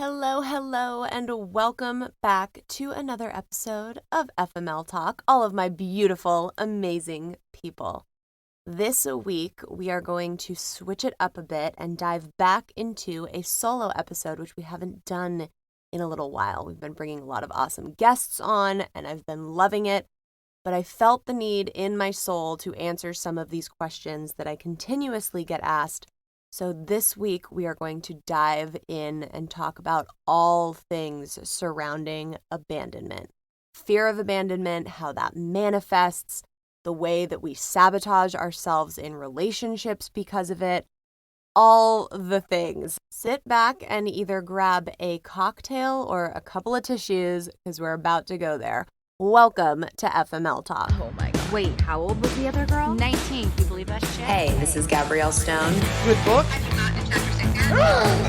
Hello, hello, and welcome back to another episode of FML Talk, all of my beautiful, amazing people. This week, we are going to switch it up a bit and dive back into a solo episode, which we haven't done in a little while. We've been bringing a lot of awesome guests on, and I've been loving it, but I felt the need in my soul to answer some of these questions that I continuously get asked. So this week, we are going to dive in and talk about all things surrounding abandonment. Fear of abandonment, how that manifests, the way that we sabotage ourselves in relationships because of it, all the things. Sit back and either grab a cocktail or a couple of tissues because we're about to go there. Welcome to FML Talk. Oh my God. Wait, how old was the other girl? 19. Can you believe that shit? Hey, this is Gabrielle Stone. Good book?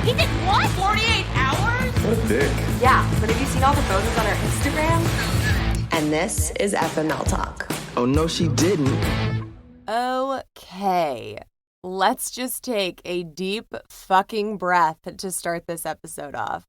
He did what? 48 hours? What a dick. Yeah, but have you seen all the photos on her Instagram? And this is FML Talk. Oh, no, she didn't. Okay, let's just take a deep fucking breath to start this episode off.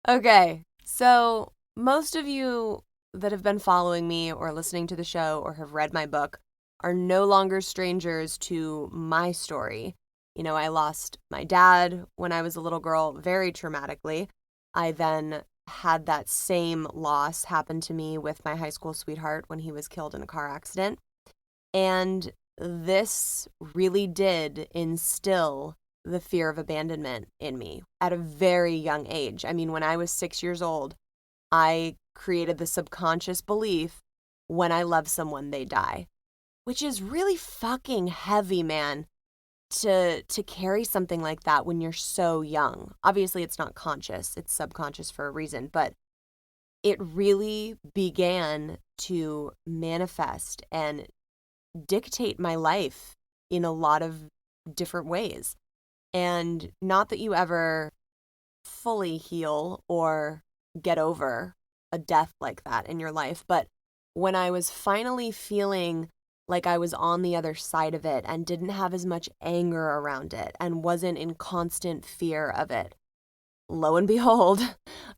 Okay, so most of you that have been following me or listening to the show or have read my book are no longer strangers to my story. You know, I lost my dad when I was a little girl very traumatically. I then had that same loss happen to me with my high school sweetheart when he was killed in a car accident. And this really did instill the fear of abandonment in me at a very young age. I mean, when I was 6 years old, I created the subconscious belief when I love someone, they die, which is really fucking heavy, man, to carry something like that when you're so young. Obviously, it's not conscious, it's subconscious for a reason, but it really began to manifest and dictate my life in a lot of different ways. And not that you ever fully heal or get over a death like that in your life, but when I was finally feeling like I was on the other side of it and didn't have as much anger around it and wasn't in constant fear of it, lo and behold,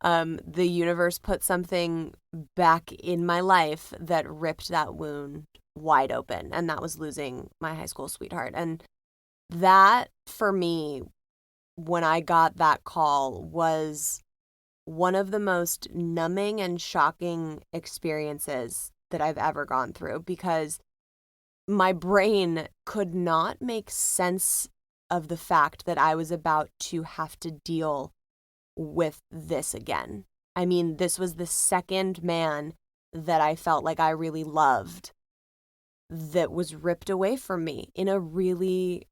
the universe put something back in my life that ripped that wound wide open, and that was losing my high school sweetheart. And that, for me, when I got that call, was one of the most numbing and shocking experiences that I've ever gone through, because my brain could not make sense of the fact that I was about to have to deal with this again. I mean, this was the second man that I felt like I really loved that was ripped away from me in a really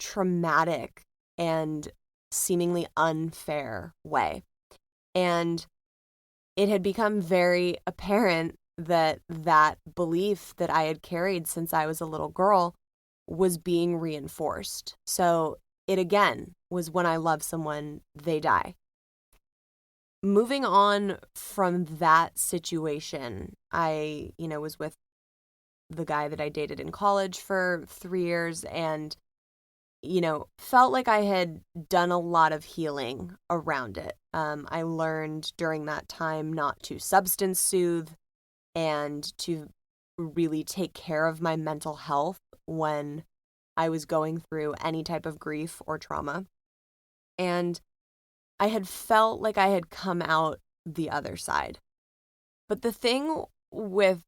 traumatic and seemingly unfair way. And it had become very apparent that that belief that I had carried since I was a little girl was being reinforced. So it again was when I love someone, they die. Moving on from that situation, I, was with the guy that I dated in college for 3 years and felt like I had done a lot of healing around it. I learned during that time not to substance soothe and to really take care of my mental health when I was going through any type of grief or trauma. And I had felt like I had come out the other side. But the thing with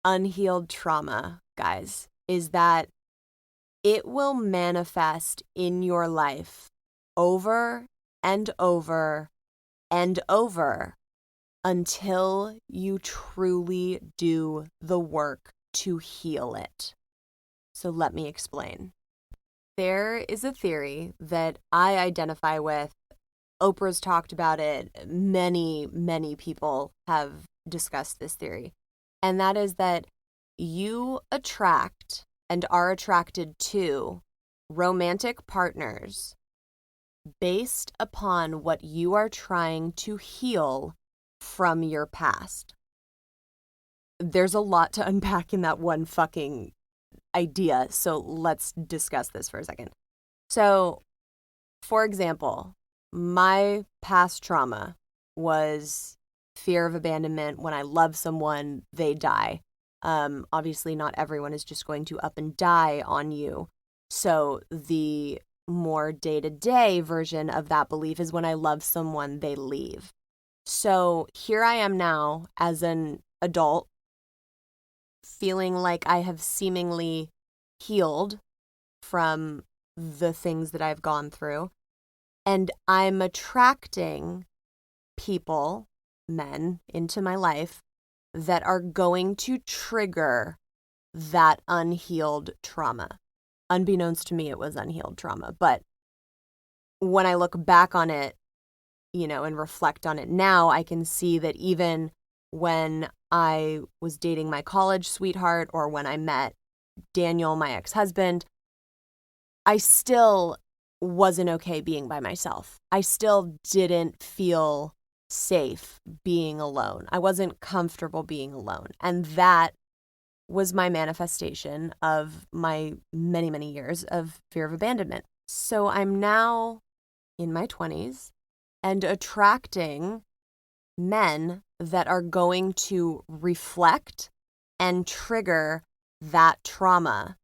unhealed trauma, guys, is that it will manifest in your life over and over and over until you truly do the work to heal it. So let me explain. There is a theory that I identify with. Oprah's talked about it. Many, many people have discussed this theory. And that is that you attract and are attracted to romantic partners based upon what you are trying to heal from your past. There's a lot to unpack in that one fucking idea, so let's discuss this for a second. So For example, my past trauma was fear of abandonment. When I love someone, they die. Obviously, not everyone is just going to up and die on you. So the more day-to-day version of that belief is when I love someone, they leave. So here I am now as an adult, feeling like I have seemingly healed from the things that I've gone through. And I'm attracting people, men, into my life that are going to trigger that unhealed trauma. Unbeknownst to me, it was unhealed trauma. But when I look back on it, and reflect on it now, I can see that even when I was dating my college sweetheart or when I met Daniel, my ex-husband, I still wasn't okay being by myself. I still didn't feel safe being alone. I wasn't comfortable being alone. And that was my manifestation of my many, many years of fear of abandonment. So I'm now in my 20s and attracting men that are going to reflect and trigger that trauma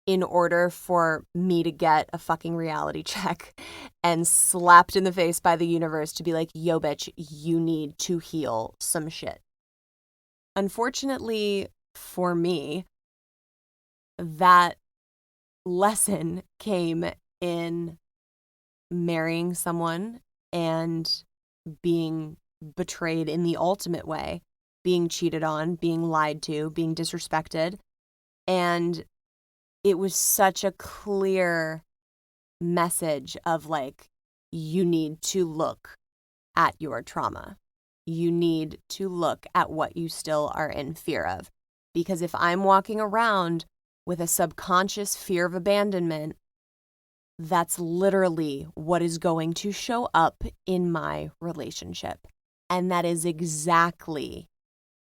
in order for me to get a fucking reality check and slapped in the face by the universe to be like, yo, bitch, you need to heal some shit. Unfortunately for me, that lesson came in marrying someone and being betrayed in the ultimate way, being cheated on, being lied to, being disrespected. And it was such a clear message of like, you need to look at your trauma. You need to look at what you still are in fear of. Because if I'm walking around with a subconscious fear of abandonment, that's literally what is going to show up in my relationship. And that is exactly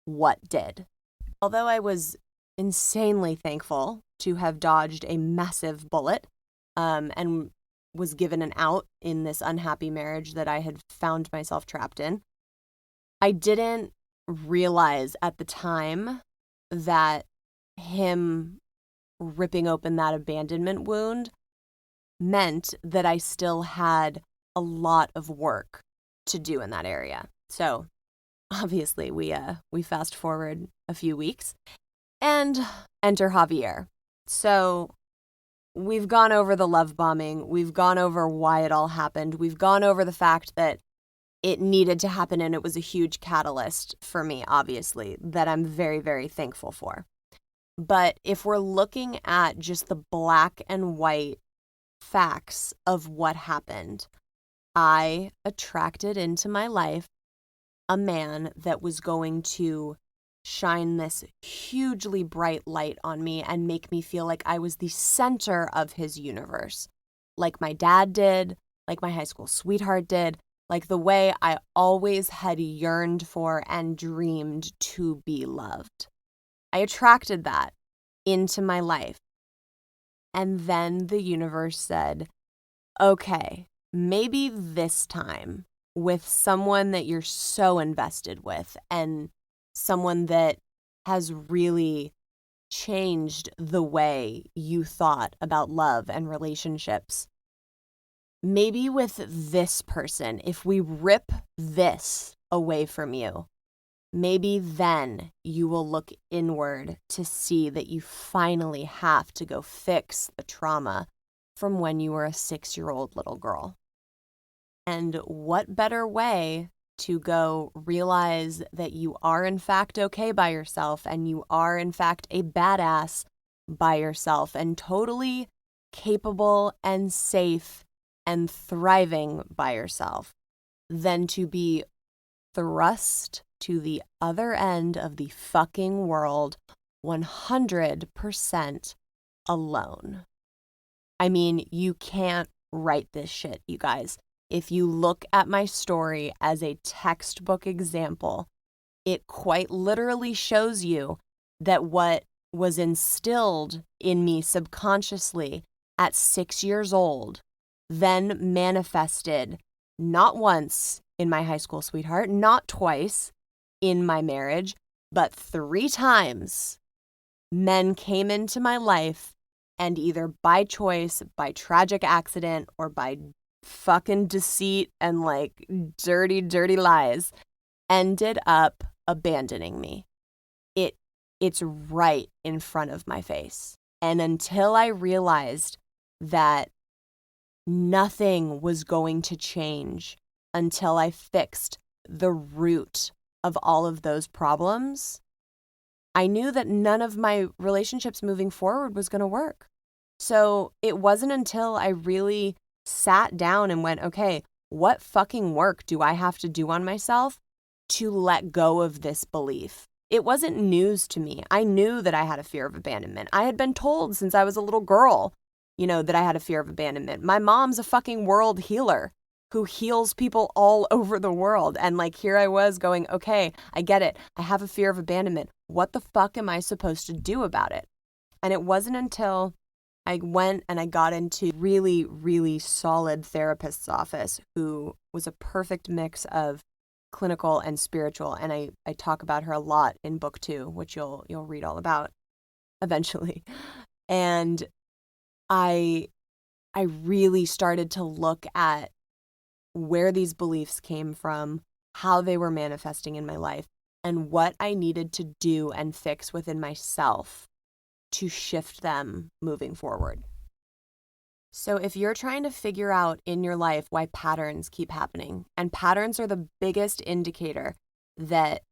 what did. Although I was insanely thankful to have dodged a massive bullet and was given an out in this unhappy marriage that I had found myself trapped in, I didn't realize at the time that him ripping open that abandonment wound meant that I still had a lot of work to do in that area. So obviously we fast forward a few weeks and enter Javier. So we've gone over the love bombing. We've gone over why it all happened. We've gone over the fact that it needed to happen and it was a huge catalyst for me, obviously, that I'm very, very thankful for. But if we're looking at just the black and white facts of what happened, I attracted into my life a man that was going to shine this hugely bright light on me and make me feel like I was the center of his universe, like my dad did, like my high school sweetheart did, like the way I always had yearned for and dreamed to be loved. I attracted that into my life. And then the universe said, okay, maybe this time with someone that you're so invested with and someone that has really changed the way you thought about love and relationships. Maybe with this person, if we rip this away from you, maybe then you will look inward to see that you finally have to go fix the trauma from when you were a 6-year-old little girl. And what better way to go realize that you are in fact okay by yourself and you are in fact a badass by yourself and totally capable and safe and thriving by yourself than to be thrust to the other end of the fucking world 100% alone. I mean, you can't write this shit, you guys. If you look at my story as a textbook example, it quite literally shows you that what was instilled in me subconsciously at 6 years old then manifested not once in my high school sweetheart, not twice in my marriage, but 3 times. Men came into my life and either by choice, by tragic accident, or by fucking deceit and like dirty, dirty lies, ended up abandoning me. It's right in front of my face. And until I realized that nothing was going to change until I fixed the root of all of those problems, I knew that none of my relationships moving forward was going to work. So it wasn't until I really sat down and went, okay, what fucking work do I have to do on myself to let go of this belief? It wasn't news to me. I knew that I had a fear of abandonment. I had been told since I was a little girl, that I had a fear of abandonment. My mom's a fucking world healer who heals people all over the world. And like, here I was going, okay, I get it. I have a fear of abandonment. What the fuck am I supposed to do about it? And it wasn't until I went and I got into really, really solid therapist's office who was a perfect mix of clinical and spiritual. And I talk about her a lot in book 2, which you'll read all about eventually. And I really started to look at where these beliefs came from, how they were manifesting in my life, and what I needed to do and fix within myself to shift them moving forward. So if you're trying to figure out in your life why patterns keep happening, and patterns are the biggest indicator that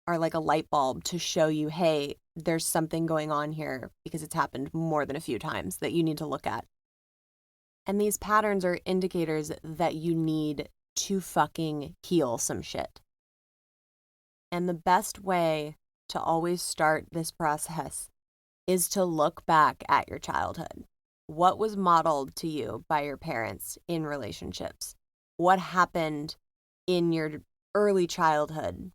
are like a light bulb to show you, hey, there's something going on here because it's happened more than a few times that you need to look at. And these patterns are indicators that you need to fucking heal some shit. And the best way to always start this process is to look back at your childhood. What was modeled to you by your parents in relationships? What happened in your early childhood,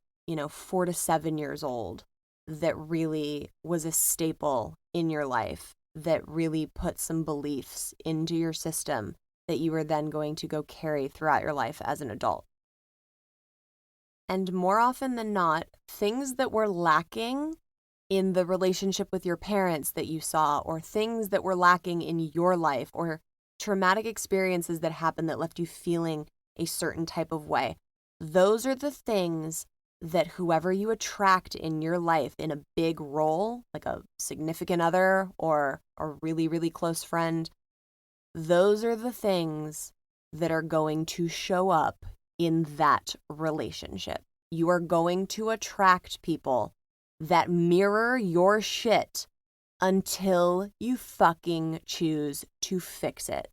4 to 7 years old, that really was a staple in your life, that really put some beliefs into your system that you were then going to go carry throughout your life as an adult? And more often than not, things that were lacking in the relationship with your parents that you saw, or things that were lacking in your life, or traumatic experiences that happened that left you feeling a certain type of way, those are the things that whoever you attract in your life in a big role, like a significant other or a really, really close friend, those are the things that are going to show up in that relationship. You are going to attract people that mirror your shit until you fucking choose to fix it.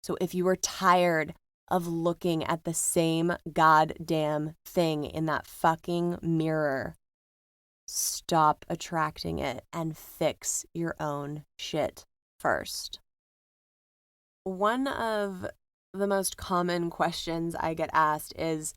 So if you are tired of looking at the same goddamn thing in that fucking mirror, stop attracting it and fix your own shit first. One of the most common questions I get asked is,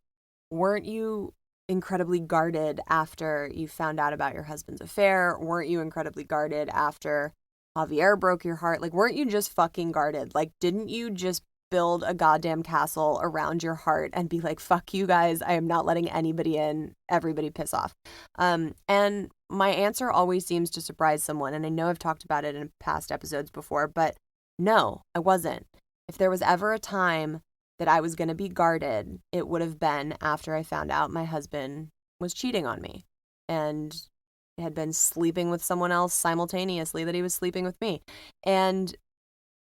weren't you incredibly guarded after you found out about your husband's affair? Weren't you incredibly guarded after Javier broke your heart? Like, weren't you just fucking guarded? Like, didn't you just build a goddamn castle around your heart and be like, fuck you guys, I am not letting anybody in, everybody piss off? And my answer always seems to surprise someone, and I know I've talked about it in past episodes before, but no, I wasn't. If there was ever a time that I was going to be guarded, it would have been after I found out my husband was cheating on me and had been sleeping with someone else simultaneously that he was sleeping with me. And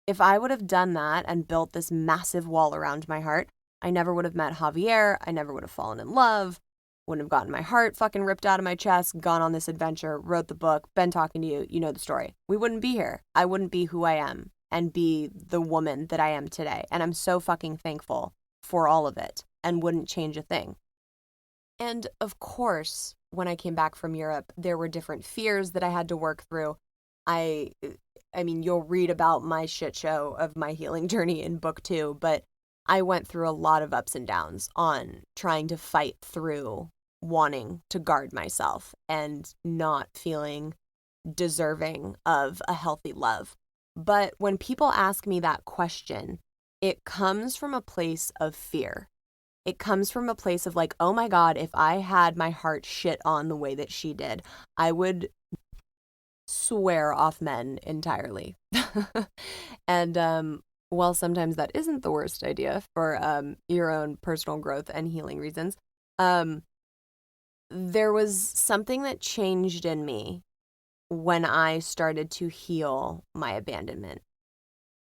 if I would have done that and built this massive wall around my heart, I never would have met Javier. I never would have fallen in love, wouldn't have gotten my heart fucking ripped out of my chest, gone on this adventure, wrote the book, been talking to you, you know the story. We wouldn't be here. I wouldn't be who I am and be the woman that I am today. And I'm so fucking thankful for all of it and wouldn't change a thing. And of course, when I came back from Europe, there were different fears that I had to work through. I mean, you'll read about my shit show of my healing journey in book 2, but I went through a lot of ups and downs on trying to fight through wanting to guard myself and not feeling deserving of a healthy love. But when people ask me that question, it comes from a place of fear. It comes from a place of like, oh my God, if I had my heart shit on the way that she did, I would swear off men entirely. And while sometimes that isn't the worst idea for your own personal growth and healing reasons, there was something that changed in me when I started to heal my abandonment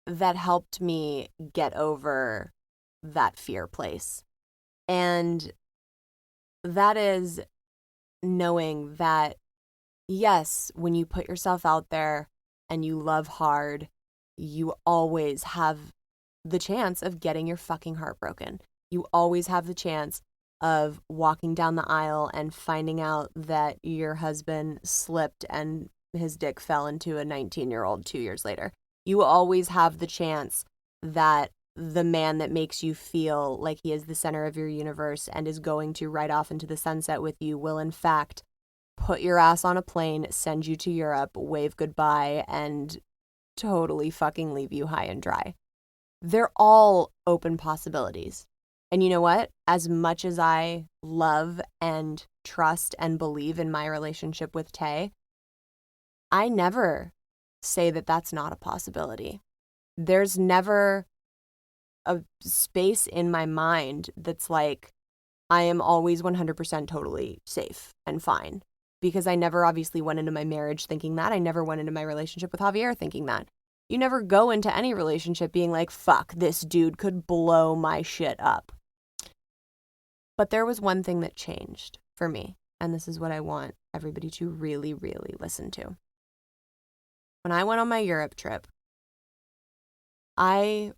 that helped me get over that fear place. And that is knowing that, yes, when you put yourself out there and you love hard, you always have the chance of getting your fucking heart broken. You always have the chance of walking down the aisle and finding out that your husband slipped and his dick fell into a 19-year-old 2 years later. You always have the chance that the man that makes you feel like he is the center of your universe and is going to ride off into the sunset with you will, in fact, put your ass on a plane, send you to Europe, wave goodbye, and totally fucking leave you high and dry. They're all open possibilities. And you know what? As much as I love and trust and believe in my relationship with Tay, I never say that that's not a possibility. There's never a space in my mind that's like, I am always 100% totally safe and fine. Because I never obviously went into my marriage thinking that. I never went into my relationship with Javier thinking that. You never go into any relationship being like, fuck, this dude could blow my shit up. But there was one thing that changed for me, and this is what I want everybody to really, really listen to. When I went on my Europe trip, I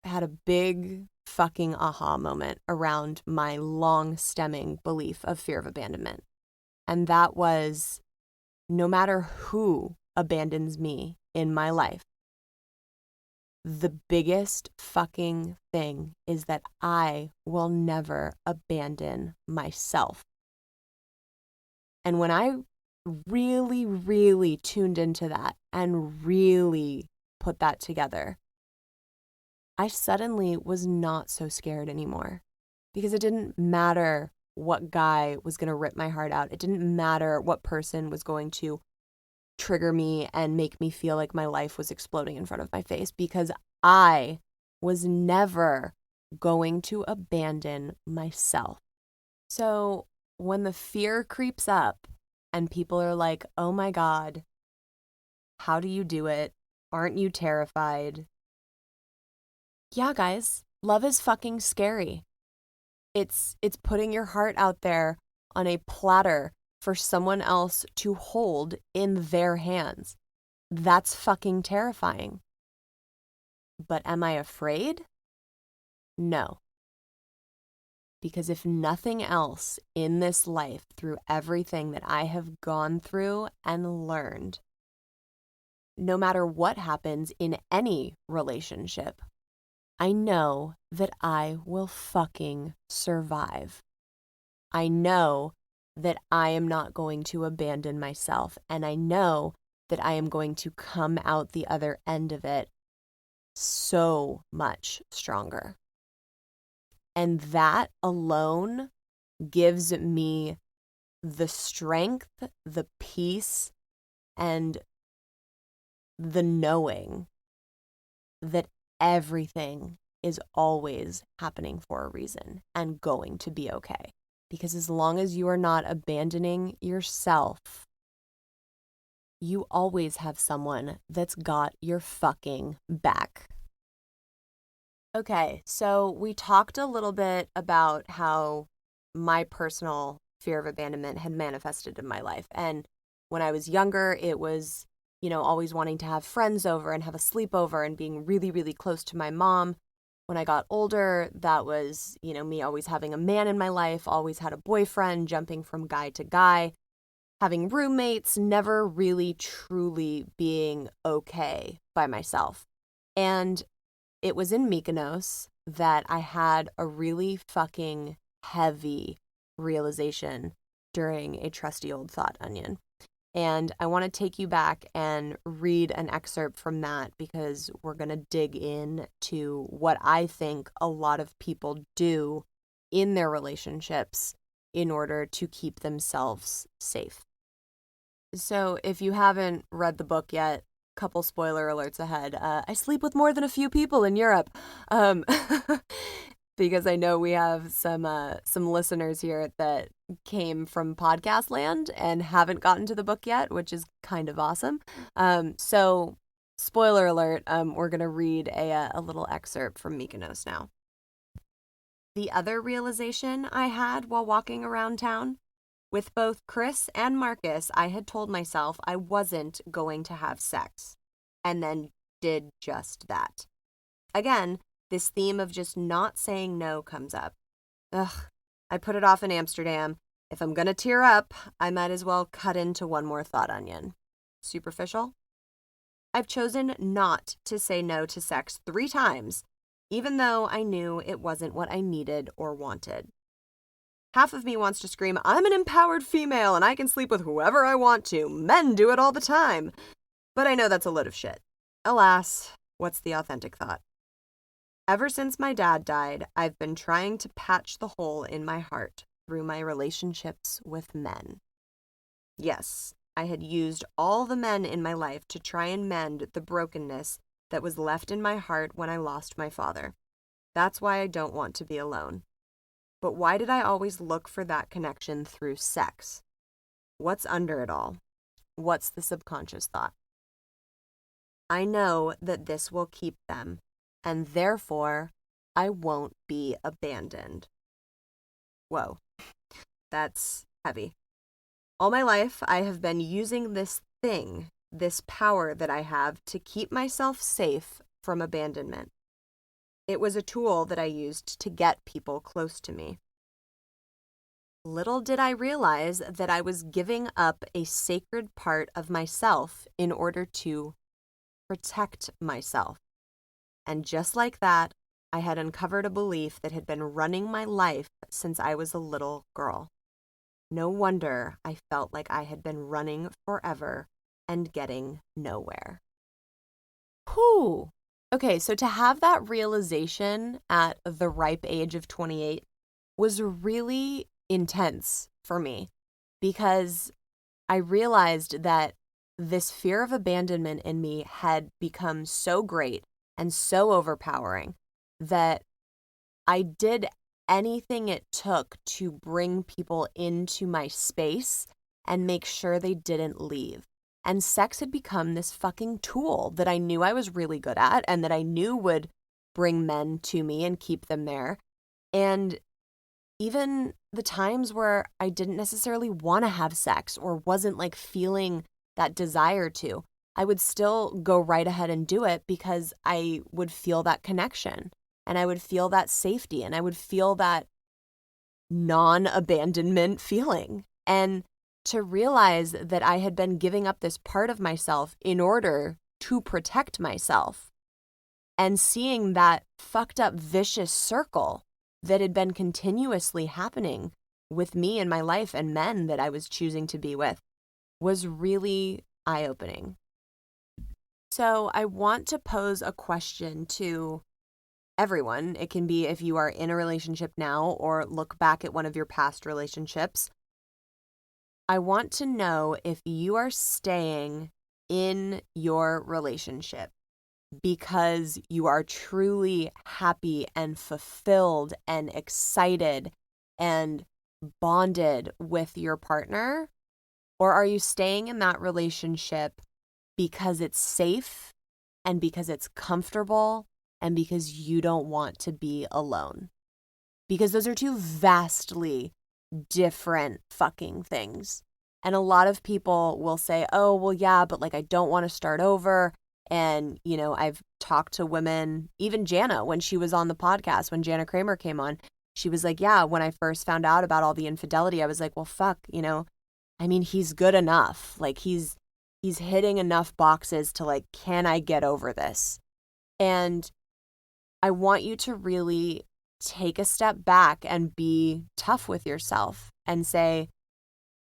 had a big fucking aha moment around my long-stemming belief of fear of abandonment. And that was, no matter who abandons me in my life, the biggest fucking thing is that I will never abandon myself. And when I really, really tuned into that and really put that together, I suddenly was not so scared anymore, because it didn't matter what guy was going to rip my heart out. It didn't matter what person was going to trigger me and make me feel like my life was exploding in front of my face, because I was never going to abandon myself. So when the fear creeps up and people are like, oh my God, how do you do it? Aren't you terrified? Yeah, guys, love is fucking scary. It's putting your heart out there on a platter for someone else to hold in their hands. That's fucking terrifying. But am I afraid? No. Because if nothing else in this life, through everything that I have gone through and learned, no matter what happens in any relationship, I know that I will fucking survive. I know that I am not going to abandon myself, and I know that I am going to come out the other end of it so much stronger. And that alone gives me the strength, the peace, and the knowing that everything is always happening for a reason and going to be okay. Because as long as you are not abandoning yourself, you always have someone that's got your fucking back. Okay, so we talked a little bit about how my personal fear of abandonment had manifested in my life. And when I was younger, it was, always wanting to have friends over and have a sleepover and being really, really close to my mom. When I got older, that was, me always having a man in my life, always had a boyfriend, jumping from guy to guy, having roommates, never really truly being okay by myself. And it was in Mykonos that I had a really fucking heavy realization during a trusty old thought onion. And I want to take you back and read an excerpt from that because we're going to dig in to what I think a lot of people do in their relationships in order to keep themselves safe. So if you haven't read the book yet, couple spoiler alerts ahead. I sleep with more than a few people in Europe. Because I know we have some listeners here that came from podcast land and haven't gotten to the book yet, which is kind of awesome. So spoiler alert, we're going to read a little excerpt from Mykonos now. The other realization I had while walking around town, with both Chris and Marcus, I had told myself I wasn't going to have sex, and then did just that. Again, this theme of just not saying no comes up. Ugh, I put it off in Amsterdam. If I'm gonna tear up, I might as well cut into one more thought onion. Superficial? I've chosen not to say no to sex 3 times, even though I knew it wasn't what I needed or wanted. Half of me wants to scream, I'm an empowered female and I can sleep with whoever I want to. Men do it all the time. But I know that's a load of shit. Alas, what's the authentic thought? Ever since my dad died, I've been trying to patch the hole in my heart through my relationships with men. Yes, I had used all the men in my life to try and mend the brokenness that was left in my heart when I lost my father. That's why I don't want to be alone. But why did I always look for that connection through sex? What's under it all? What's the subconscious thought? I know that this will keep them, and therefore, I won't be abandoned. Whoa, that's heavy. All my life, I have been using this thing, this power that I have to keep myself safe from abandonment. It was a tool that I used to get people close to me. Little did I realize that I was giving up a sacred part of myself in order to protect myself. And just like that, I had uncovered a belief that had been running my life since I was a little girl. No wonder I felt like I had been running forever and getting nowhere. Whew. Okay, so to have that realization at the ripe age of 28 was really intense for me because I realized that this fear of abandonment in me had become so great and so overpowering that I did anything it took to bring people into my space and make sure they didn't leave. And sex had become this fucking tool that I knew I was really good at and that I knew would bring men to me and keep them there. And even the times where I didn't necessarily want to have sex or wasn't like feeling that desire to, I would still go right ahead and do it because I would feel that connection and I would feel that safety and I would feel that non-abandonment feeling. And to realize that I had been giving up this part of myself in order to protect myself and seeing that fucked up vicious circle that had been continuously happening with me in my life and men that I was choosing to be with was really eye-opening. So I want to pose a question to everyone. It can be if you are in a relationship now or look back at one of your past relationships. I want to know if you are staying in your relationship because you are truly happy and fulfilled and excited and bonded with your partner, or are you staying in that relationship because it's safe and because it's comfortable and because you don't want to be alone? Because those are two vastly different fucking things. And a lot of people will say, oh, well, yeah, but like I don't want to start over. And, you know, I've talked to women, even Jana, when she was on the podcast, when Jana Kramer came on, she was like, yeah, when I first found out about all the infidelity, I was like, well, fuck, you know, I mean, he's good enough. Like he's hitting enough boxes to like, can I get over this? And I want you to really take a step back and be tough with yourself and say,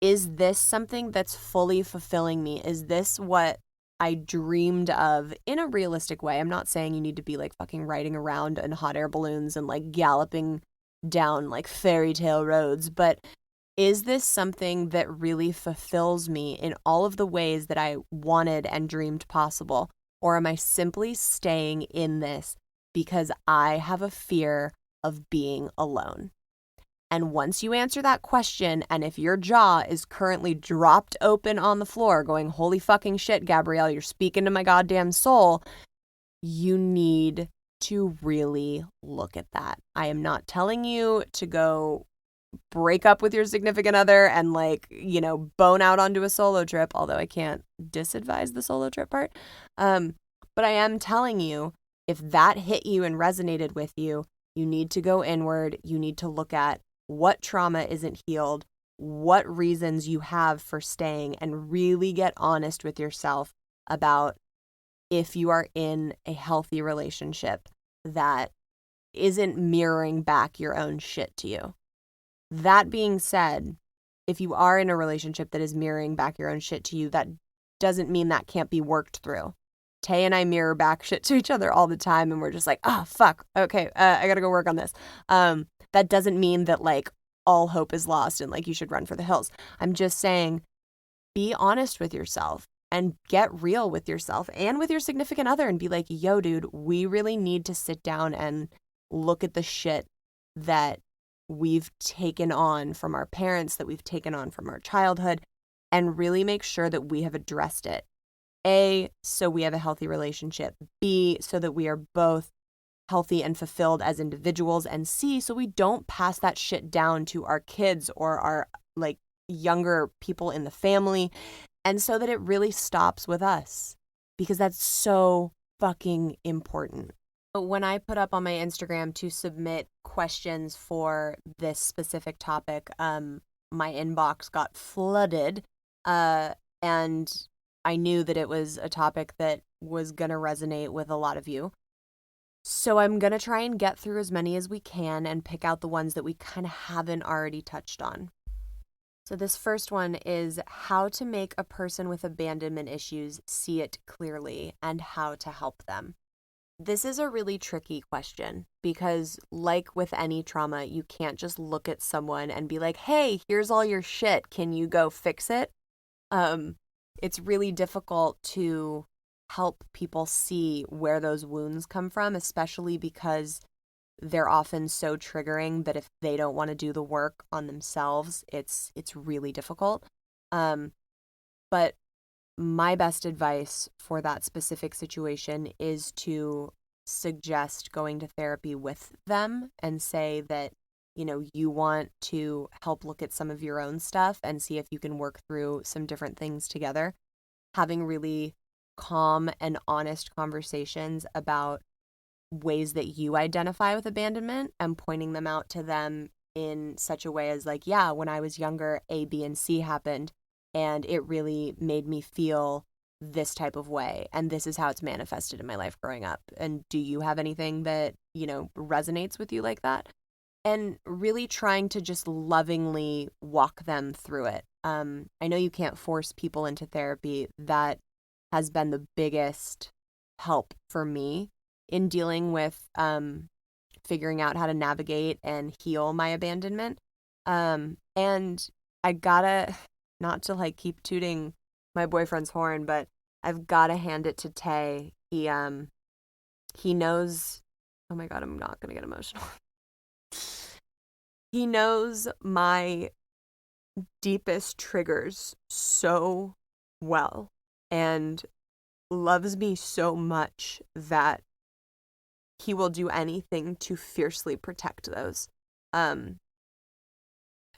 is this something that's fully fulfilling me? Is this what I dreamed of in a realistic way? I'm not saying you need to be like fucking riding around in hot air balloons and like galloping down like fairy tale roads, but is this something that really fulfills me in all of the ways that I wanted and dreamed possible? Or am I simply staying in this because I have a fear of being alone? And once you answer that question, and if your jaw is currently dropped open on the floor going, holy fucking shit, Gabrielle, you're speaking to my goddamn soul, you need to really look at that. I am not telling you to go break up with your significant other and like, bone out onto a solo trip, although I can't disadvise the solo trip part. But I am telling you, if that hit you and resonated with you, you need to go inward. You need to look at what trauma isn't healed, what reasons you have for staying, and really get honest with yourself about if you are in a healthy relationship that isn't mirroring back your own shit to you. That being said, if you are in a relationship that is mirroring back your own shit to you, that doesn't mean that can't be worked through. Tay and I mirror back shit to each other all the time, and we're just like, fuck, okay, I gotta go work on this. That doesn't mean that like all hope is lost and like you should run for the hills. I'm just saying, be honest with yourself and get real with yourself and with your significant other and be like, yo, dude, we really need to sit down and look at the shit that we've taken on from our parents, that we've taken on from our childhood, and really make sure that we have addressed it. A, so we have a healthy relationship. B, so that we are both healthy and fulfilled as individuals. And C, so we don't pass that shit down to our kids or our like younger people in the family. And so that it really stops with us, because that's so fucking important. When I put up on my Instagram to submit questions for this specific topic, my inbox got flooded, and I knew that it was a topic that was going to resonate with a lot of you. So I'm going to try and get through as many as we can and pick out the ones that we kind of haven't already touched on. So this first one is how to make a person with abandonment issues see it clearly and how to help them. This is a really tricky question because, like with any trauma, you can't just look at someone and be like, hey, here's all your shit. Can you go fix it? It's really difficult to help people see where those wounds come from, especially because they're often so triggering that if they don't want to do the work on themselves, it's really difficult. But my best advice for that specific situation is to suggest going to therapy with them and say that, you want to help look at some of your own stuff and see if you can work through some different things together. Having really calm and honest conversations about ways that you identify with abandonment and pointing them out to them in such a way as like, yeah, when I was younger, A, B, and C happened, and it really made me feel this type of way, and this is how it's manifested in my life growing up. And do you have anything that, resonates with you like that? And really trying to just lovingly walk them through it. I know you can't force people into therapy. That has been the biggest help for me in dealing with figuring out how to navigate and heal my abandonment. And I gotta, not to like keep tooting my boyfriend's horn, but I've gotta hand it to Tay. He knows, oh my God, I'm not gonna get emotional. He knows my deepest triggers so well and loves me so much that he will do anything to fiercely protect those. I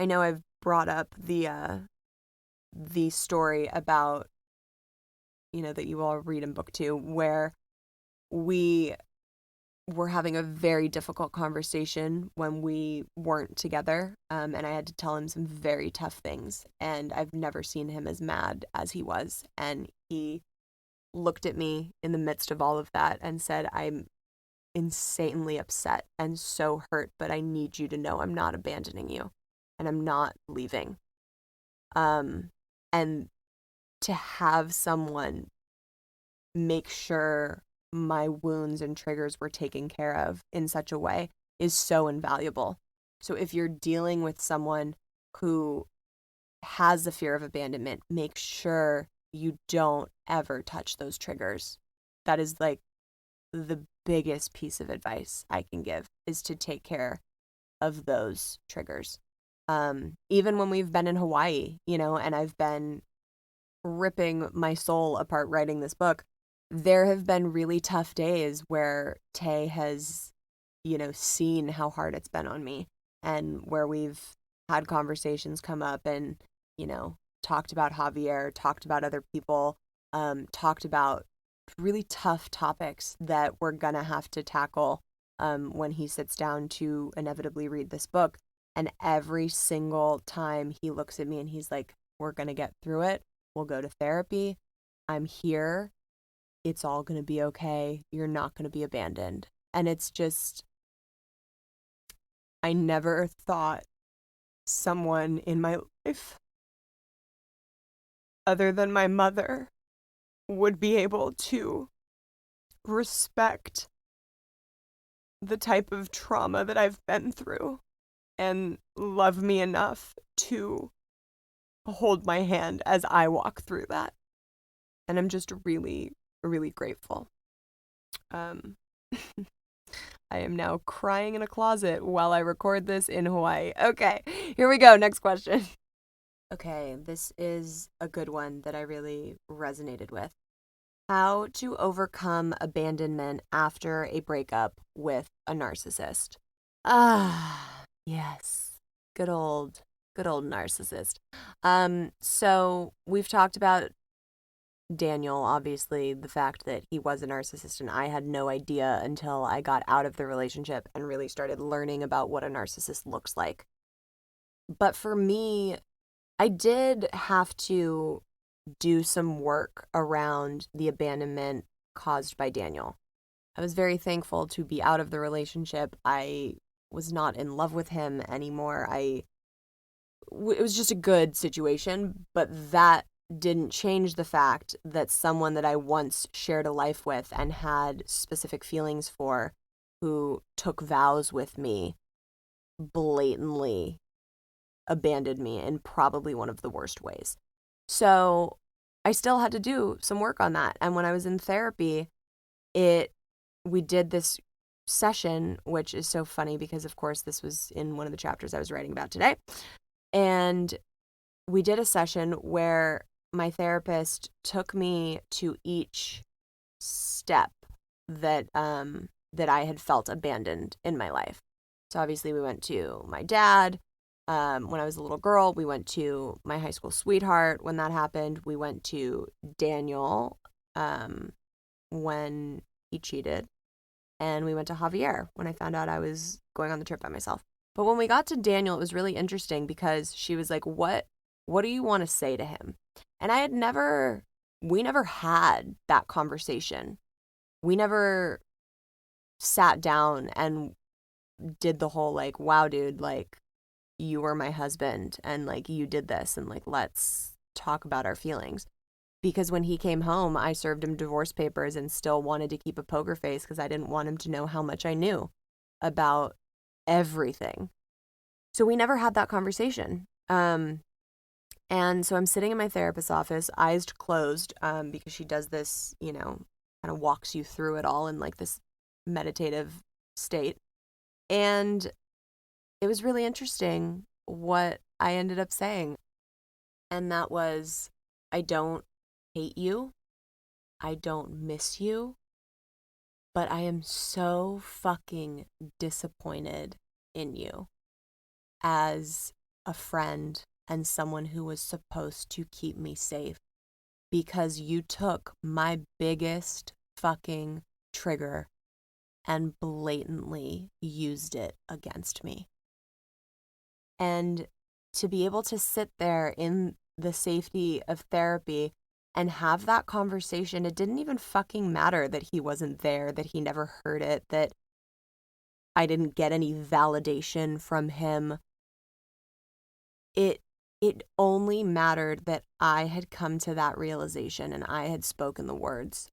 know I've brought up the story about, that you all read in book 2, where we were having a very difficult conversation when we weren't together, and I had to tell him some very tough things, and I've never seen him as mad as he was, and he looked at me in the midst of all of that and said, I'm insanely upset and so hurt, but I need you to know I'm not abandoning you and I'm not leaving. And to have someone make sure my wounds and triggers were taken care of in such a way is so invaluable. So if you're dealing with someone who has the fear of abandonment, make sure you don't ever touch those triggers. That is like the biggest piece of advice I can give, is to take care of those triggers. Even when we've been in Hawaii, and I've been ripping my soul apart writing this book, there have been really tough days where Tay has, seen how hard it's been on me, and where we've had conversations come up and, talked about Javier, talked about other people, talked about really tough topics that we're gonna have to tackle when he sits down to inevitably read this book. And every single time he looks at me and he's like, we're gonna get through it. We'll go to therapy. I'm here. It's all gonna be okay. You're not gonna be abandoned. And it's just, I never thought someone in my life other than my mother would be able to respect the type of trauma that I've been through and love me enough to hold my hand as I walk through that. And I'm just really, really grateful. I am now crying in a closet while I record this in Hawaii. Okay, here we go. Next question. Okay, this is a good one that I really resonated with. How to overcome abandonment after a breakup with a narcissist. Yes. Good old narcissist. So we've talked about Daniel, obviously, the fact that he was a narcissist, and I had no idea until I got out of the relationship and really started learning about what a narcissist looks like. But for me, I did have to do some work around the abandonment caused by Daniel. I was very thankful to be out of the relationship. I was not in love with him anymore. It was just a good situation, but that didn't change the fact that someone that I once shared a life with and had specific feelings for, who took vows with me, blatantly abandoned me in probably one of the worst ways. So I still had to do some work on that. And when I was in therapy, we did this session, which is so funny because, of course, this was in one of the chapters I was writing about today. And we did a session where my therapist took me to each step that I had felt abandoned in my life. So obviously we went to my dad when I was a little girl. We went to my high school sweetheart when that happened. We went to Daniel when he cheated. And we went to Javier when I found out I was going on the trip by myself. But when we got to Daniel, it was really interesting because she was like, what do you want to say to him? And we never had that conversation. We never sat down and did the whole like, wow, dude, like, you were my husband and like you did this and like, let's talk about our feelings. Because when he came home, I served him divorce papers and still wanted to keep a poker face because I didn't want him to know how much I knew about everything. So we never had that conversation. And so I'm sitting in my therapist's office, eyes closed, because she does this, kind of walks you through it all in like this meditative state. And it was really interesting what I ended up saying. And that was, I don't hate you. I don't miss you. But I am so fucking disappointed in you as a friend and someone who was supposed to keep me safe, because you took my biggest fucking trigger and blatantly used it against me. And to be able to sit there in the safety of therapy and have that conversation, it didn't even fucking matter that he wasn't there, that he never heard it, that I didn't get any validation from him. It it only mattered that I had come to that realization and I had spoken the words.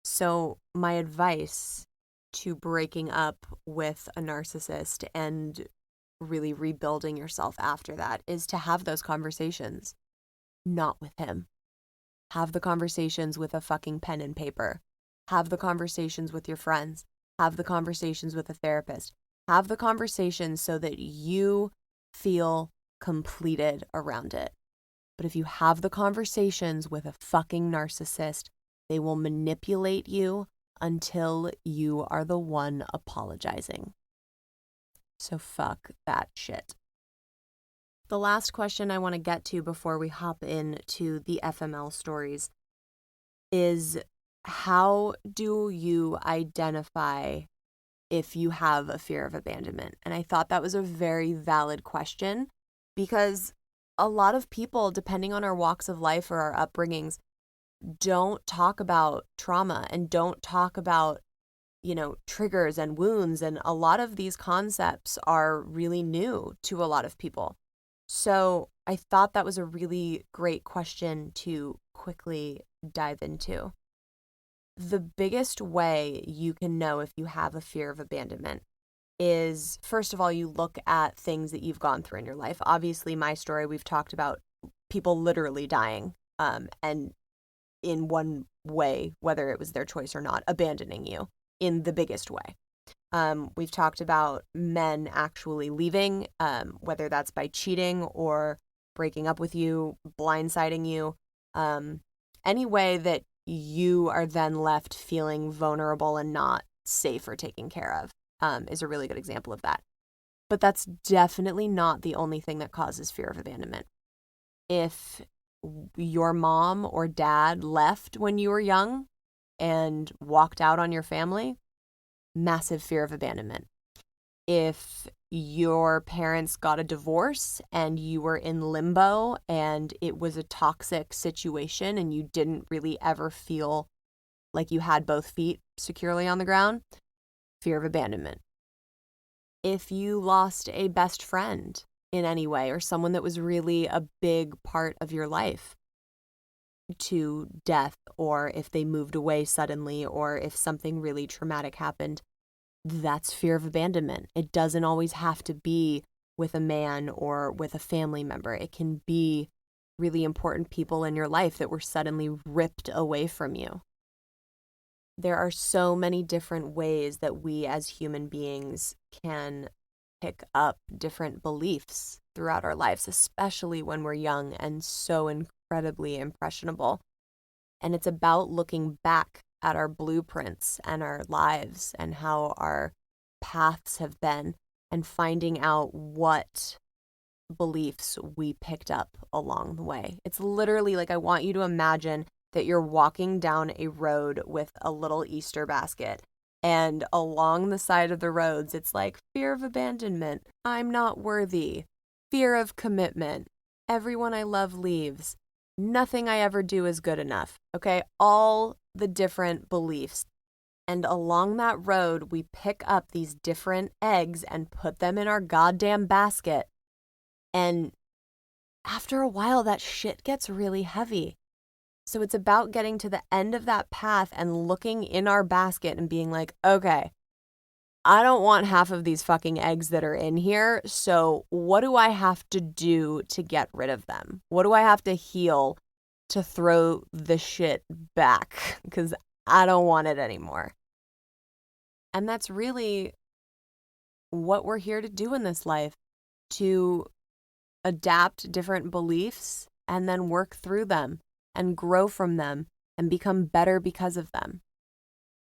So my advice to breaking up with a narcissist and really rebuilding yourself after that is to have those conversations, not with him. Have the conversations with a fucking pen and paper. Have the conversations with your friends. Have the conversations with a therapist. Have the conversations so that you feel completed around it. But if you have the conversations with a fucking narcissist, they will manipulate you until you are the one apologizing. So fuck that shit. The last question I want to get to before we hop into the FML stories is, how do you identify if you have a fear of abandonment? And I thought that was a very valid question, because a lot of people, depending on our walks of life or our upbringings, don't talk about trauma and don't talk about, triggers and wounds. And a lot of these concepts are really new to a lot of people. So I thought that was a really great question to quickly dive into. The biggest way you can know if you have a fear of abandonment is, first of all, you look at things that you've gone through in your life. Obviously, my story, we've talked about people literally dying, and in one way, whether it was their choice or not, abandoning you in the biggest way. We've talked about men actually leaving, whether that's by cheating or breaking up with you, blindsiding you, any way that you are then left feeling vulnerable and not safe or taken care of, is a really good example of that. But that's definitely not the only thing that causes fear of abandonment. If your mom or dad left when you were young and walked out on your family, massive fear of abandonment. If your parents got a divorce and you were in limbo and it was a toxic situation and you didn't really ever feel like you had both feet securely on the ground, fear of abandonment. If you lost a best friend in any way or someone that was really a big part of your life to death, or if they moved away suddenly, or if something really traumatic happened, that's fear of abandonment. It doesn't always have to be with a man or with a family member. It can be really important people in your life that were suddenly ripped away from you. There are so many different ways that we as human beings can pick up different beliefs throughout our lives, especially when we're young and so incredibly impressionable. And it's about looking back at our blueprints and our lives and how our paths have been and finding out what beliefs we picked up along the way. It's literally like, I want you to imagine that you're walking down a road with a little Easter basket, and along the side of the roads, it's like fear of abandonment, I'm not worthy, fear of commitment, everyone I love leaves, nothing I ever do is good enough. Okay, all the different beliefs. And along that road, we pick up these different eggs and put them in our goddamn basket. And after a while, that shit gets really heavy. So it's about getting to the end of that path and looking in our basket and being like, okay, I don't want half of these fucking eggs that are in here. So what do I have to do to get rid of them? What do I have to heal to throw the shit back? Because I don't want it anymore. And that's really what we're here to do in this life, to adapt different beliefs and then work through them and grow from them and become better because of them.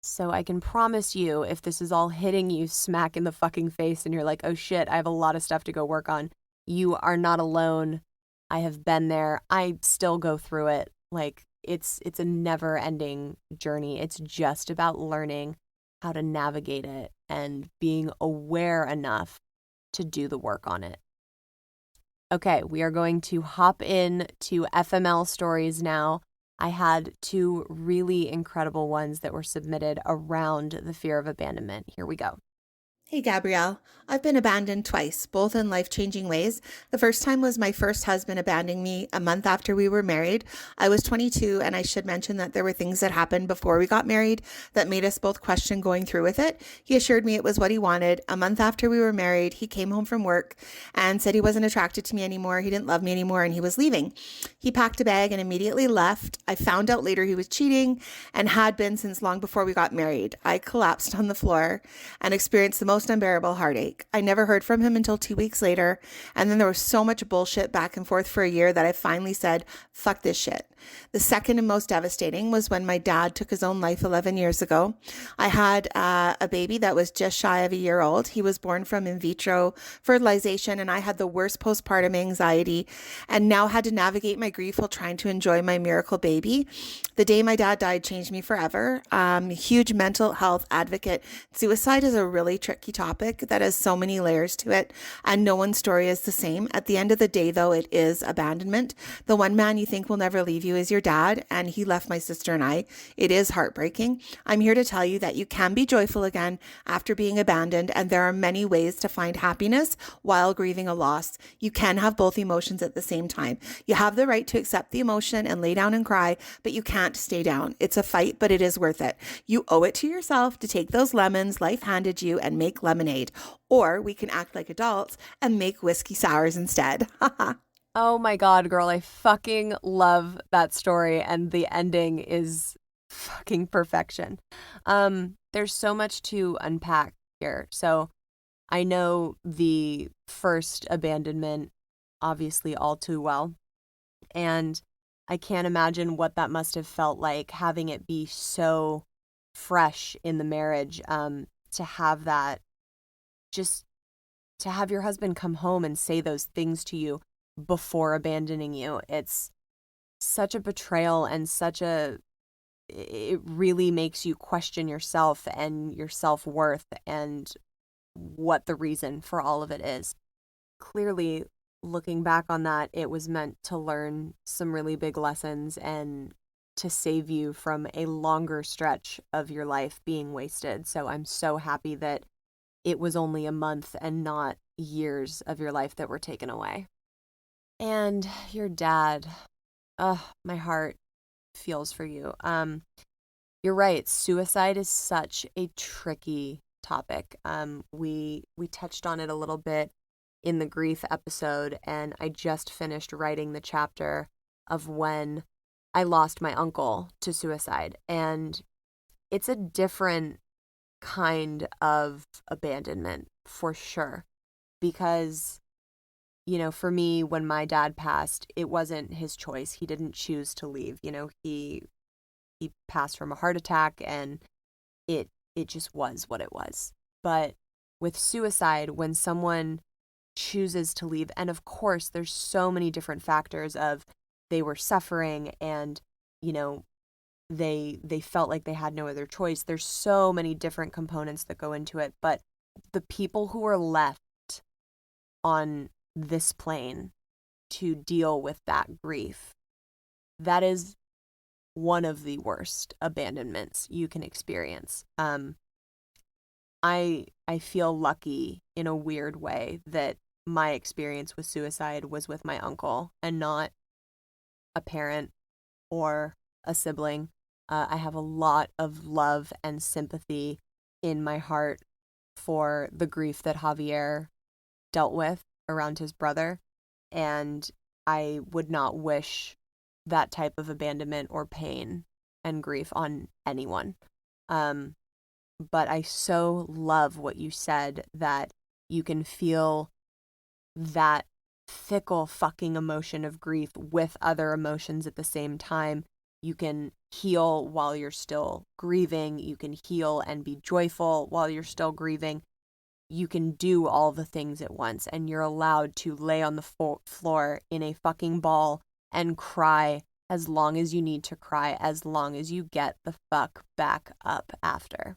So I can promise you, if this is all hitting you smack in the fucking face and you're like, oh shit, I have a lot of stuff to go work on, you are not alone. I have been there. I still go through it. Like, it's a never ending journey. It's just about learning how to navigate it and being aware enough to do the work on it. Okay, we are going to hop in to FML stories now. I had two really incredible ones that were submitted around the fear of abandonment. Here we go. Hey, Gabrielle. I've been abandoned twice, both in life-changing ways. The first time was my first husband abandoning me a month after we were married. I was 22, and I should mention that there were things that happened before we got married that made us both question going through with it. He assured me it was what he wanted. A month after we were married, he came home from work and said he wasn't attracted to me anymore, he didn't love me anymore, and he was leaving. He packed a bag and immediately left. I found out later he was cheating and had been since long before we got married. I collapsed on the floor and experienced the most unbearable heartache. I never heard from him until 2 weeks later, and then there was so much bullshit back and forth for a year that I finally said, fuck this shit. The second and most devastating was when my dad took his own life 11 years ago. I had a baby that was just shy of a year old. He was born from in vitro fertilization, and I had the worst postpartum anxiety and now had to navigate my grief while trying to enjoy my miracle baby. The day my dad died changed me forever. Huge mental health advocate. Suicide is a really tricky topic that has so many layers to it, and no one's story is the same. At the end of the day, though, it is abandonment. The one man you think will never leave you is your dad, and he left my sister and I. It is heartbreaking. I'm here to tell you that you can be joyful again after being abandoned, and there are many ways to find happiness while grieving a loss. You can have both emotions at the same time. You have the right to accept the emotion and lay down and cry, but you can't stay down. It's a fight, but it is worth it. You owe it to yourself to take those lemons life handed you and make lemonade, or we can act like adults and make whiskey sours instead. Oh my God, girl, I fucking love that story, and the ending is fucking perfection. There's so much to unpack here. So I know the first abandonment obviously all too well, and I can't imagine what that must have felt like having it be so fresh in the marriage, to have that, just to have your husband come home and say those things to you before abandoning you. It's such a betrayal, and it really makes you question yourself and your self-worth and what the reason for all of it is. Clearly, looking back on that, it was meant to learn some really big lessons and to save you from a longer stretch of your life being wasted. So I'm so happy that it was only a month and not years of your life that were taken away. And your dad, my heart feels for you. You're right. Suicide is such a tricky topic. We touched on it a little bit in the grief episode, and I just finished writing the chapter of when I lost my uncle to suicide. And it's a different kind of abandonment for sure, because for me, when my dad passed, it wasn't his choice. He didn't choose to leave. He passed from a heart attack, and it just was what it was. But with suicide, when someone chooses to leave, and of course there's so many different factors of they were suffering, and they felt like they had no other choice. There's so many different components that go into it, but the people who are left on this plane to deal with that grief, that is one of the worst abandonments you can experience. I feel lucky in a weird way that my experience with suicide was with my uncle and not a parent or a sibling. I have a lot of love and sympathy in my heart for the grief that Javier dealt with around his brother, and I would not wish that type of abandonment or pain and grief on anyone. But I so love what you said, that you can feel that fickle fucking emotion of grief with other emotions at the same time. You can heal while you're still grieving. You can heal and be joyful while you're still grieving. You can do all the things at once, and you're allowed to lay on the floor in a fucking ball and cry as long as you need to cry, as long as you get the fuck back up after.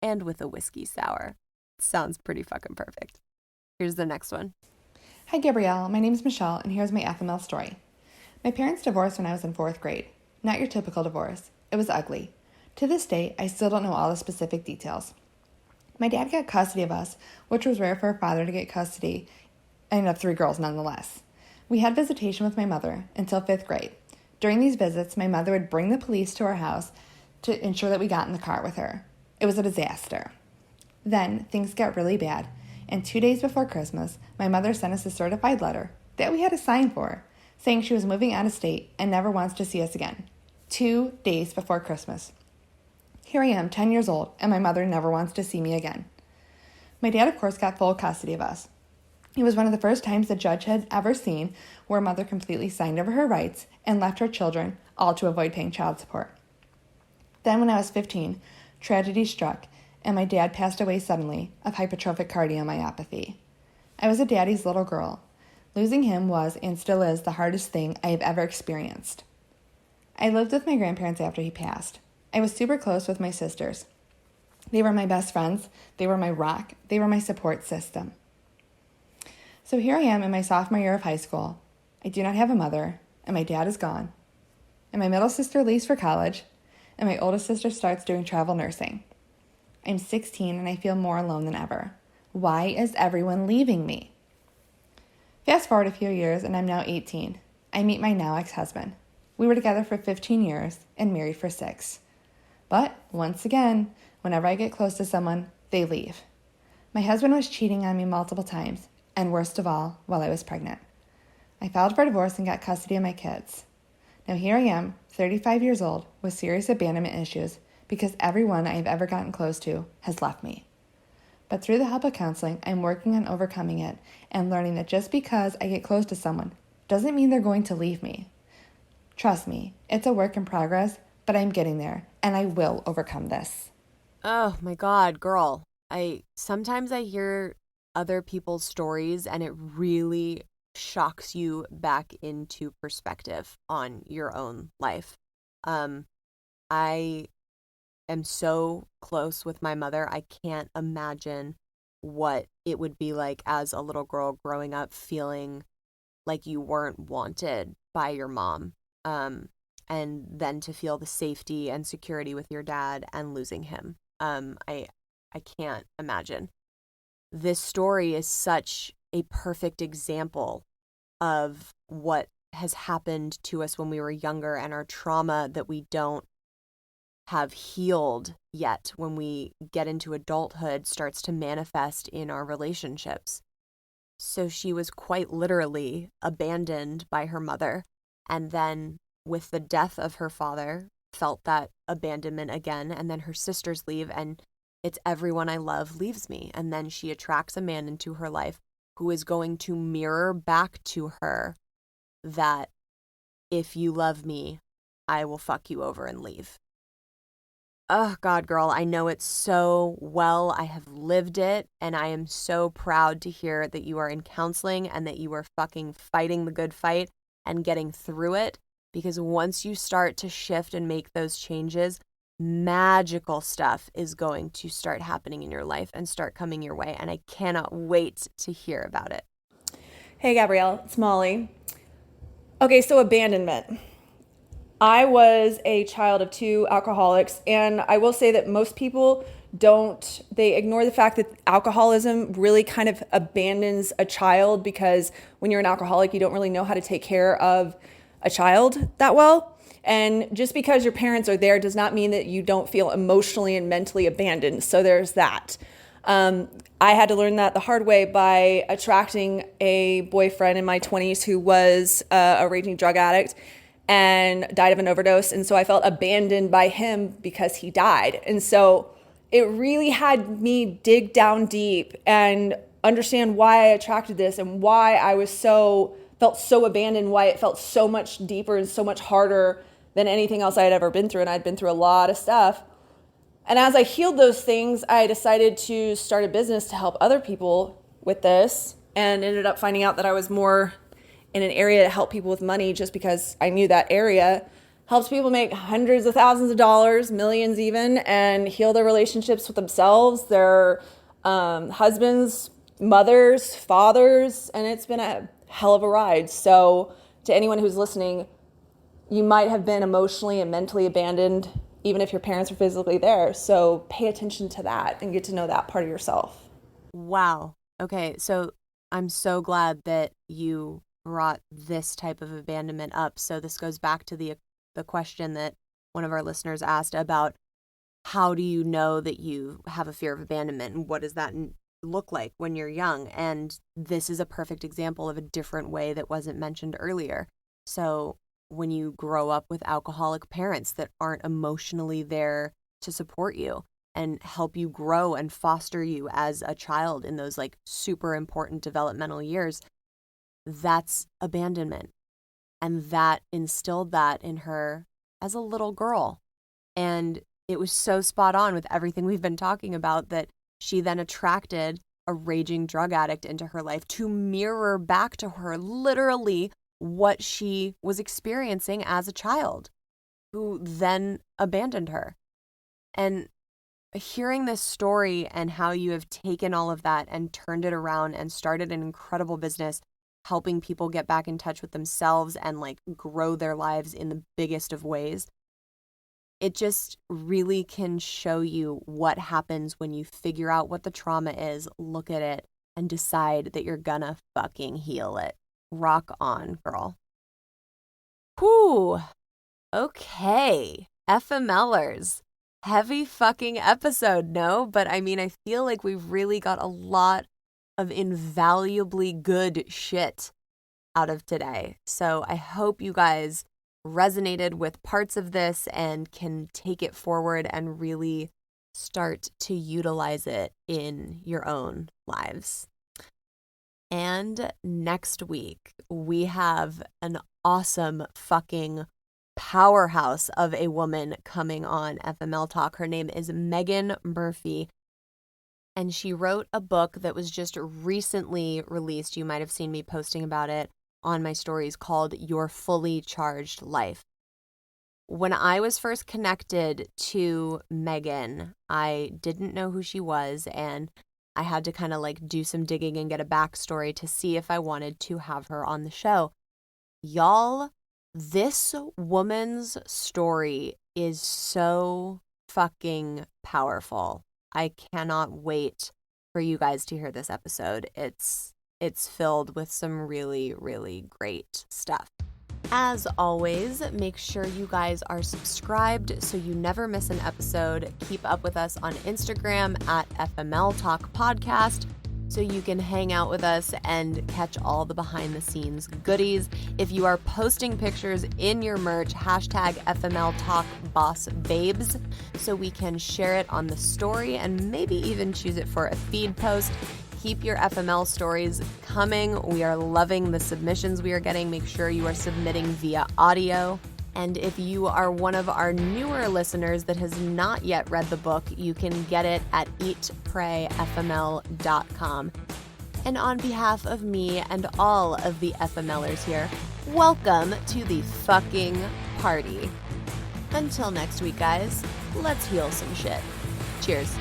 And with a whiskey sour. Sounds pretty fucking perfect. Here's the next one. Hi Gabrielle, my name is Michelle, and here's my FML story. My parents divorced when I was in 4th grade. Not your typical divorce. It was ugly. To this day, I still don't know all the specific details. My dad got custody of us, which was rare for a father to get custody, and of 3 girls nonetheless. We had visitation with my mother until 5th grade. During these visits, my mother would bring the police to our house to ensure that we got in the car with her. It was a disaster. Then things got really bad, and 2 days before Christmas, my mother sent us a certified letter that we had to sign for, saying she was moving out of state and never wants to see us again. 2 days before Christmas. Here I am, 10 years old, and my mother never wants to see me again. My dad, of course, got full custody of us. It was one of the first times the judge had ever seen where a mother completely signed over her rights and left her children, all to avoid paying child support. Then when I was 15, tragedy struck, and my dad passed away suddenly of hypertrophic cardiomyopathy. I was a daddy's little girl. Losing him was, and still is, the hardest thing I have ever experienced. I lived with my grandparents after he passed. I was super close with my sisters. They were my best friends. They were my rock. They were my support system. So here I am in my sophomore year of high school. I do not have a mother, and my dad is gone. And my middle sister leaves for college, and my oldest sister starts doing travel nursing. I'm 16, and I feel more alone than ever. Why is everyone leaving me? Fast forward a few years, and I'm now 18. I meet my now ex-husband. We were together for 15 years and married for 6. But once again, whenever I get close to someone, they leave. My husband was cheating on me multiple times, and worst of all, while I was pregnant. I filed for divorce and got custody of my kids. Now here I am, 35 years old, with serious abandonment issues because everyone I have ever gotten close to has left me. But through the help of counseling, I'm working on overcoming it and learning that just because I get close to someone doesn't mean they're going to leave me. Trust me, it's a work in progress, but I'm getting there, and I will overcome this. Oh my God, girl. Sometimes I hear other people's stories and it really shocks you back into perspective on your own life. I am so close with my mother. I can't imagine what it would be like as a little girl growing up feeling like you weren't wanted by your mom. And then to feel the safety and security with your dad and losing him. I can't imagine. This story is such a perfect example of what has happened to us when we were younger and our trauma that we don't have healed yet when we get into adulthood starts to manifest in our relationships. So she was quite literally abandoned by her mother, and then with the death of her father, felt that abandonment again, and then her sisters leave, and it's everyone I love leaves me. And then she attracts a man into her life who is going to mirror back to her that if you love me, I will fuck you over and leave. Oh, God, girl, I know it so well. I have lived it, and I am so proud to hear that you are in counseling and that you are fucking fighting the good fight and getting through it. Because once you start to shift and make those changes, magical stuff is going to start happening in your life and start coming your way. And I cannot wait to hear about it. Hey, Gabrielle, it's Molly. Okay, so abandonment. I was a child of 2 alcoholics, and I will say that most people they ignore the fact that alcoholism really kind of abandons a child, because when you're an alcoholic, you don't really know how to take care of a child that well. And just because your parents are there does not mean that you don't feel emotionally and mentally abandoned. So there's that. I had to learn that the hard way by attracting a boyfriend in my 20s who was a raging drug addict and died of an overdose. And so I felt abandoned by him because he died. And so it really had me dig down deep and understand why I attracted this and why I felt so abandoned, why it felt so much deeper and so much harder than anything else I had ever been through. And I'd been through a lot of stuff. And as I healed those things, I decided to start a business to help other people with this, and ended up finding out that I was more in an area to help people with money, just because I knew that area helps people make hundreds of thousands of dollars, millions even, and heal their relationships with themselves, their husbands, mothers, fathers, and it's been a hell of a ride. So to anyone who's listening, you might have been emotionally and mentally abandoned even if your parents are physically there. So pay attention to that and get to know that part of yourself. Wow. Okay, so I'm so glad that you brought this type of abandonment up. So this goes back to the question that one of our listeners asked about how do you know that you have a fear of abandonment and what does that look like when you're young? And this is a perfect example of a different way that wasn't mentioned earlier. So when you grow up with alcoholic parents that aren't emotionally there to support you and help you grow and foster you as a child in those like super important developmental years, that's abandonment. And that instilled that in her as a little girl. And it was so spot on with everything we've been talking about that she then attracted a raging drug addict into her life to mirror back to her literally what she was experiencing as a child, who then abandoned her. And hearing this story and how you have taken all of that and turned it around and started an incredible business helping people get back in touch with themselves and like grow their lives in the biggest of ways, it just really can show you what happens when you figure out what the trauma is, look at it, and decide that you're gonna fucking heal it. Rock on, girl. Whew. Okay. FMLers. Heavy fucking episode, no? But I mean, I feel like we've really got a lot of invaluably good shit out of today. So I hope you guys resonated with parts of this and can take it forward and really start to utilize it in your own lives. And next week, we have an awesome fucking powerhouse of a woman coming on FML Talk. Her name is Megan Murphy, and she wrote a book that was just recently released. You might have seen me posting about it on my stories, called Your Fully Charged Life. When I was first connected to Megan, I didn't know who she was, and I had to kind of like do some digging and get a backstory to see if I wanted to have her on the show. Y'all, this woman's story is so fucking powerful. I cannot wait for you guys to hear this episode. It's filled with some really, really great stuff. As always, make sure you guys are subscribed so you never miss an episode. Keep up with us on Instagram at FML Talk Podcast so you can hang out with us and catch all the behind the scenes goodies. If you are posting pictures in your merch, hashtag FML Talk Boss Babes so we can share it on the story and maybe even choose it for a feed post. Keep your FML stories coming. We are loving the submissions we are getting. Make sure you are submitting via audio. And if you are one of our newer listeners that has not yet read the book, you can get it at eatprayfml.com. And on behalf of me and all of the FMLers here, welcome to the fucking party. Until next week, guys, let's heal some shit. Cheers.